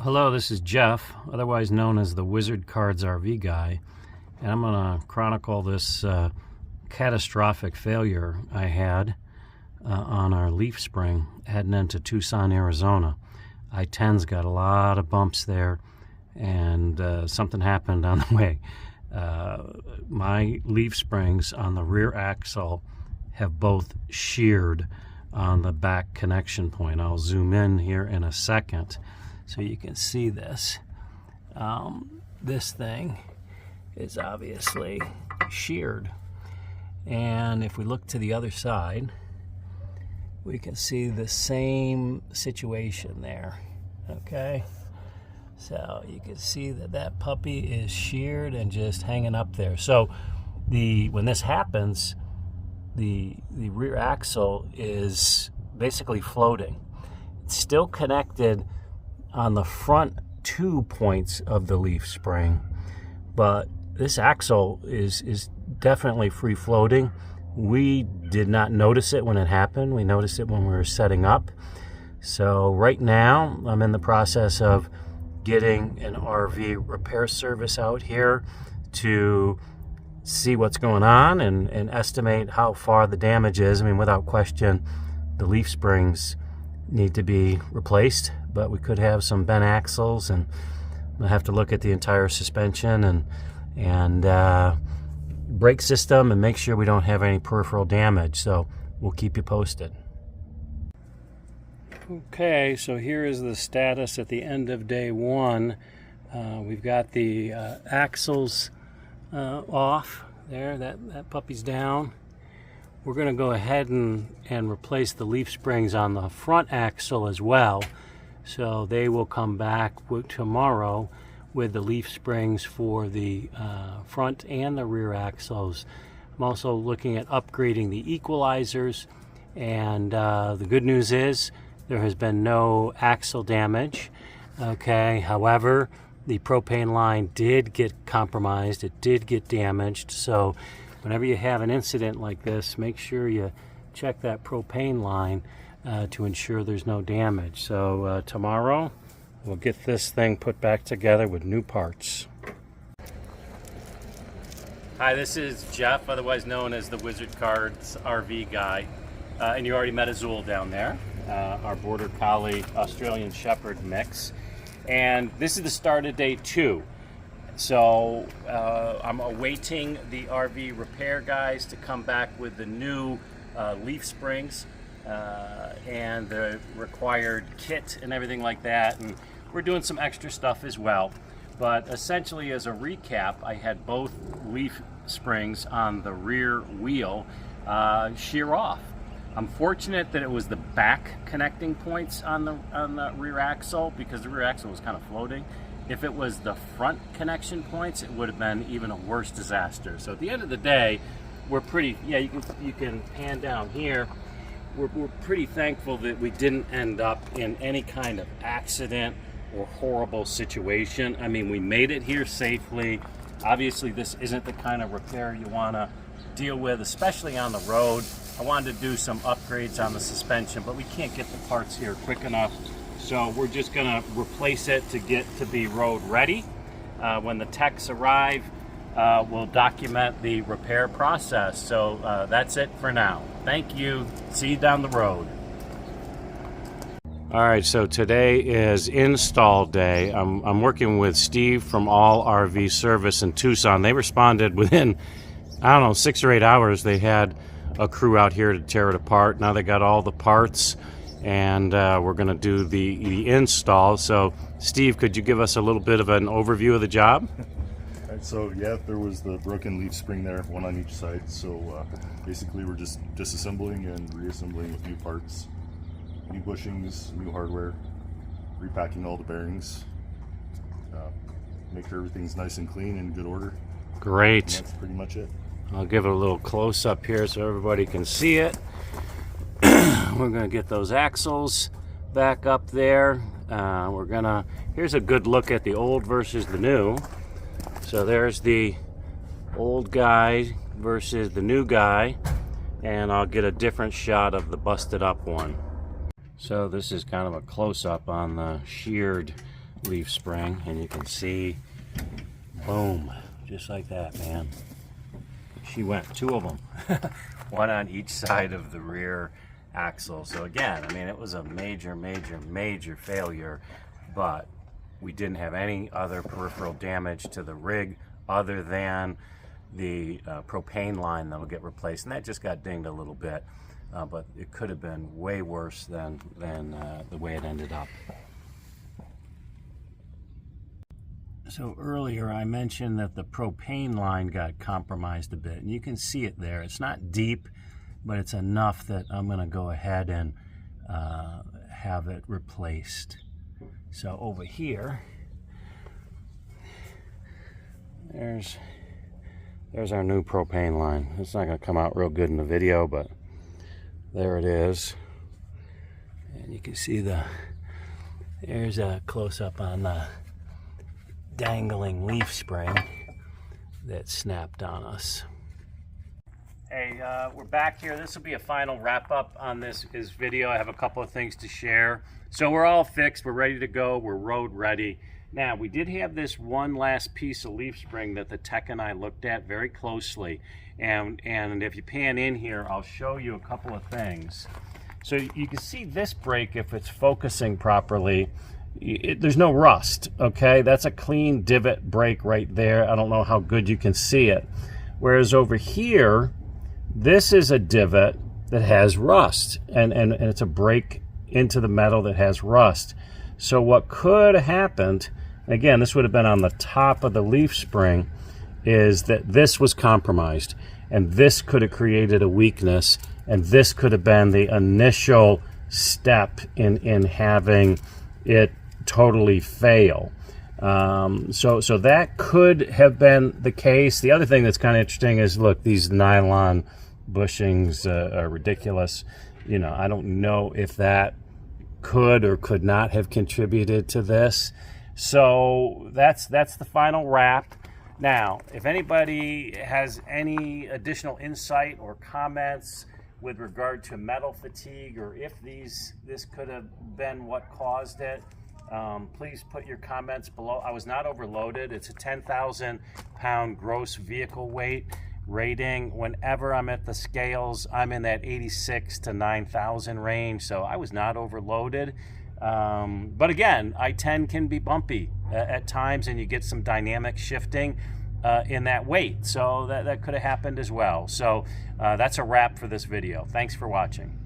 Hello, this is Jeff, otherwise known as the Wizard Cards RV guy, and I'm going to chronicle this catastrophic failure I had on our leaf spring heading into Tucson, Arizona. I-10's got a lot of bumps there, and something happened on the way. My leaf springs on the rear axle have both sheared on the back connection point. I'll zoom in here in a second so you can see this. This thing is obviously sheared, and if we look to the other side, we can see the same situation there. Okay, so you can see that that puppy is sheared and just hanging up there. So when this happens, the rear axle is basically floating. It's still connected on the front 2 points of the leaf spring, but this axle is definitely free floating. We did not notice it when it happened. We noticed it when we were setting up. So right now I'm in the process of getting an RV repair service out here to see what's going on and estimate how far the damage is. I mean, without question, the leaf springs need to be replaced, but we could have some bent axles, and we'll have to look at the entire suspension and brake system and make sure we don't have any peripheral damage. So we'll keep you posted. Okay, so here is the status at the end of day one. We've got the axles off there. That puppy's down. We're going to go ahead and replace the leaf springs on the front axle as well. So they will come back tomorrow with the leaf springs for the front and the rear axles. I'm also looking at upgrading the equalizers, and the good news is there has been no axle damage. Okay, however, the propane line did get compromised. It did get damaged. So whenever you have an incident like this, make sure you check that propane line to ensure there's no damage. So tomorrow we'll get this thing put back together with new parts. Hi, this is Jeff, otherwise known as the Wizard Cards RV guy. And you already met Azul down there, our Border Collie Australian Shepherd mix. And this is the start of day 2. So I'm awaiting the RV repair guys to come back with the new leaf springs and the required kit and everything like that. And we're doing some extra stuff as well. But essentially, as a recap, I had both leaf springs on the rear wheel shear off. I'm fortunate that it was the back connecting points on the rear axle, because the rear axle was kind of floating. If it was the front connection points, it would have been even a worse disaster. So at the end of the day, we're pretty, yeah, you can pan down here. We're pretty thankful that we didn't end up in any kind of accident or horrible situation. I mean, we made it here safely. Obviously, this isn't the kind of repair you want to deal with, especially on the road. I wanted to do some upgrades on the suspension, but we can't get the parts here quick enough. So we're just gonna replace it to get to be road ready. When the techs arrive, we'll document the repair process. So that's it for now. Thank you. See you down the road. All right, so today is install day. I'm working with Steve from All RV Service in Tucson. They responded within, I don't know, 6 or 8 hours. They had a crew out here to tear it apart. Now they got all the parts, and we're going to do the install. So, Steve, could you give us a little bit of an overview of the job? All right, so yeah, there was the broken leaf spring there, one on each side. So basically we're just disassembling and reassembling with new parts, new bushings, new hardware, repacking all the bearings, make sure everything's nice and clean and in good order. Great. And that's pretty much it. I'll give it a little close up here so everybody can see it. We're going to get those axles back up there. Here's a good look at the old versus the new. So there's the old guy versus the new guy, and I'll get a different shot of the busted up one. So this is kind of a close-up on the sheared leaf spring, and you can see, boom, just like that, man. She went, 2 of them, one on each side of the rear axle. So again, I mean, it was a major, major, major failure, but we didn't have any other peripheral damage to the rig other than the propane line that'll get replaced, and that just got dinged a little bit, but it could have been way worse than the way it ended up. So earlier I mentioned that the propane line got compromised a bit, and you can see it there. It's not deep, but it's enough that I'm going to go ahead and have it replaced. So over here, there's our new propane line. It's not going to come out real good in the video, but there it is. And you can see there's a close-up on the dangling leaf spring that snapped on us. Hey, we're back here. This will be a final wrap-up on this video. I have a couple of things to share. So we're all fixed. We're ready to go. We're road ready. Now, we did have this one last piece of leaf spring that the tech and I looked at very closely. And if you pan in here, I'll show you a couple of things. So you can see this brake, if it's focusing properly, there's no rust, okay? That's a clean divot brake right there. I don't know how good you can see it. Whereas over here, this is a divot that has rust, and it's a break into the metal that has rust. So what could have happened, again, this would have been on the top of the leaf spring, is that this was compromised, and this could have created a weakness, and this could have been the initial step in having it totally fail. So that could have been the case. The other thing that's kind of interesting is, look, these nylon bushings are ridiculous. You know, I don't know if that could or could not have contributed to this. So that's the final wrap. Now, if anybody has any additional insight or comments with regard to metal fatigue, or if this could have been what caused it, please put your comments below. I was not overloaded. It's a 10,000 pound gross vehicle weight rating. Whenever I'm at the scales, I'm in that 86 to 9,000 range, so I was not overloaded. But again, I-10 can be bumpy at times, and you get some dynamic shifting in that weight, so that could have happened as well. So that's a wrap for this video. Thanks for watching.